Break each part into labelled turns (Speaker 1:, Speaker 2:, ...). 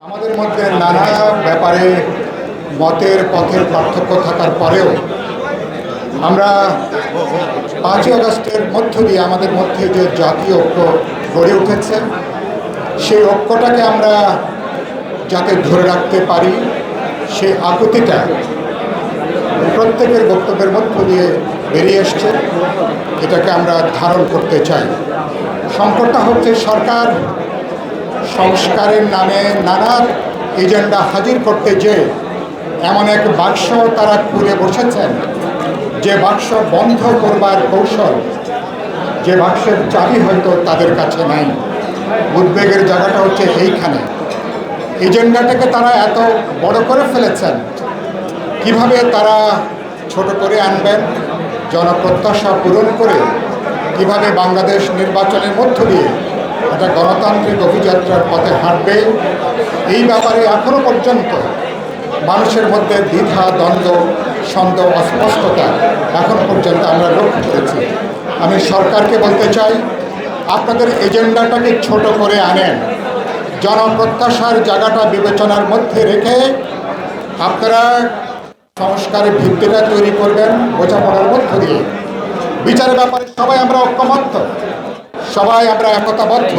Speaker 1: আমাদের মধ্যে নানা ব্যাপারে মতের পথের পার্থক্য থাকার পরেও আমরা 5ই আগস্টের মধ্য দিয়ে আমাদের মধ্যে যে জাতীয় ঐক্য গড়ে উঠেছে সেই ঐক্যটাকে আমরা যাতে ধরে রাখতে পারি সেই আকুতিটা প্রত্যেকের বক্তব্যের মধ্য দিয়ে বেরিয়ে এসছে। এটাকে আমরা ধারণ করতে চাই। সংকটটা হচ্ছে সরকার সংস্কারের নামে নানা এজেন্ডা হাজির করতে যে এমন এক বাক্স তারা খুলে বসেছেন, যে বাক্স বন্ধ করবার কৌশল, যে বাক্সের চাবি হয়তো তাদের কাছে নাই। উদ্বেগের জায়গাটা হচ্ছে এইখানে। এজেন্ডাটাকে তারা এত বড় করে ফেলেছেন, কিভাবে তারা ছোট করে আনবেন, জনপ্রত্যাশা পূরণ করে কিভাবে বাংলাদেশ নির্বাচনের মধ্য দিয়ে একটা গণতান্ত্রিক অভিযাত্রার পথে হাঁটবে, এই ব্যাপারে এখনও পর্যন্ত মানুষের মধ্যে দ্বিধা, দ্বন্দ্ব, সন্দেহ, অস্পষ্টতা এখনও পর্যন্ত আমরা লক্ষ্য করেছি। আমি সরকারকে বলতে চাই, আপনাদের এজেন্ডাটাকে ছোট করে আনেন, জনপ্রত্যাশার জায়গাটা বিবেচনার মধ্যে রেখে আপনারা সংস্কারের ভিত্তিটা তৈরি করবেন বোঝাপড়ার মধ্য দিয়ে। বিচারের ব্যাপারে সবাই আমরা ঐক্যমত্য, সবাই আমরা একতাবদ্ধ।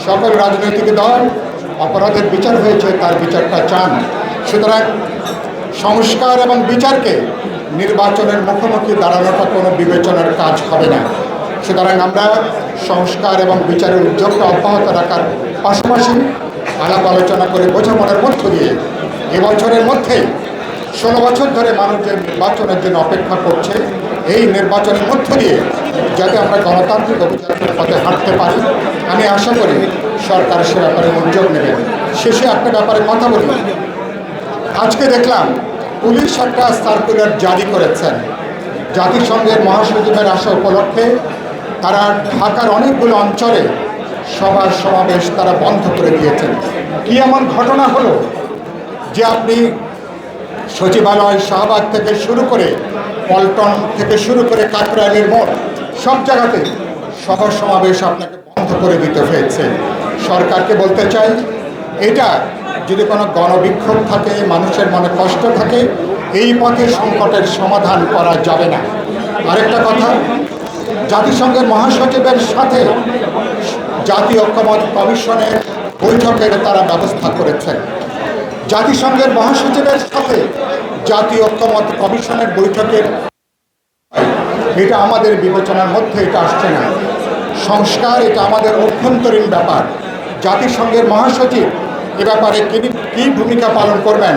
Speaker 1: সকল রাজনৈতিক দল অপরাধের বিচার হয়েছে তার বিচারটা চান। সুতরাং সংস্কার এবং বিচারকে নির্বাচনের মুখোমুখি দাঁড়ানোটা কোনো বিবেচনার কাজ হবে না। সুতরাং আমরা সংস্কার এবং বিচারের উদ্যোগটা অব্যাহত রাখার পাশাপাশি আলাপ আলোচনা করে বোঝাপড়ার মধ্য দিয়ে এবছরের মধ্যেই 16 বছর ধরে মানুষ যে নির্বাচনের জন্য অপেক্ষা করছে, এই নির্বাচনের মধ্য দিয়ে যাতে আমরা গণতান্ত্রিক অভিযানের পথে হাঁটতে পারি, আমি আশা করি সরকার সে ব্যাপারে উদ্যোগ নেবে। শেষে একটা ব্যাপারে কথা বলি। আজকে দেখলাম পুলিশ একটা সার্কুলার জারি করেছেন। জাতিসংঘের মহাসচিবের আসা উপলক্ষে তারা ঢাকার অনেকগুলো অঞ্চলে সভা সমাবেশ তারা বন্ধ করে দিয়েছেন। কি এমন ঘটনা হলো যে আপনি সচিবালয়, শাহবাগ থেকে শুরু করে পল্টন থেকে শুরু করে কাকরাইলের মোড় সব জায়গাতে সভা সমাবেশ আপনাকে বন্ধ করে দিতে হয়েছে? সরকারকে বলতে চাই, এটা যদি কোনো গণবিক্ষোভ থাকে, মানুষের মনে কষ্ট থাকে, এই পথে সংকটের সমাধান করা যাবে না। আরেকটা কথা, জাতিসংঘের মহাসচিবের সাথে জাতীয় ঐক্যমত কমিশনের বৈঠকের তারা ব্যবস্থা করেছেন। জাতিসংঘের মহাসচিবের সাথে জাতীয় ঐক্যমত কমিশনের বৈঠকের এটা আমাদের বিবেচনার মধ্যে এটা আসছে না। সংস্কার এটা আমাদের অভ্যন্তরীণ ব্যাপার। জাতিসংঘের মহাসচিব এ ব্যাপারে কী ভূমিকা পালন করবেন,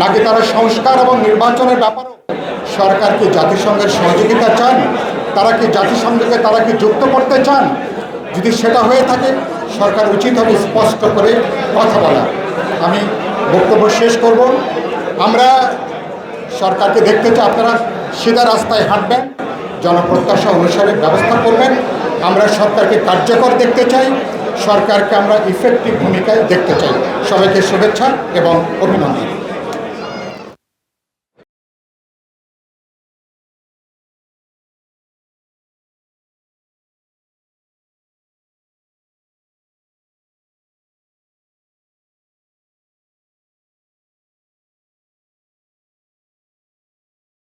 Speaker 1: নাকি তারা সংস্কার এবং নির্বাচনের ব্যাপারেও সরকারকে জাতিসংঘের সহযোগিতা চান? তারা কি জাতিসংঘকে তারা কি যুক্ত করতে চান? যদি সেটা হয়ে থাকে, সরকার উচিত হবে স্পষ্ট করে কথা বলা। আমি বক্তব্য শেষ করব। আমরা সরকারকে দেখতে চাই আপনারা সিধা রাস্তায় হাঁটবেন, জনপ্রত্যাশা অনুসারে ব্যবস্থা করবেন। আমরা সরকারকে কার্যকর দেখতে চাই, সরকারকে আমরা ইফেক্টিভ ভূমিকায় দেখতে চাই। সবাইকে শুভেচ্ছা এবং অভিনন্দন।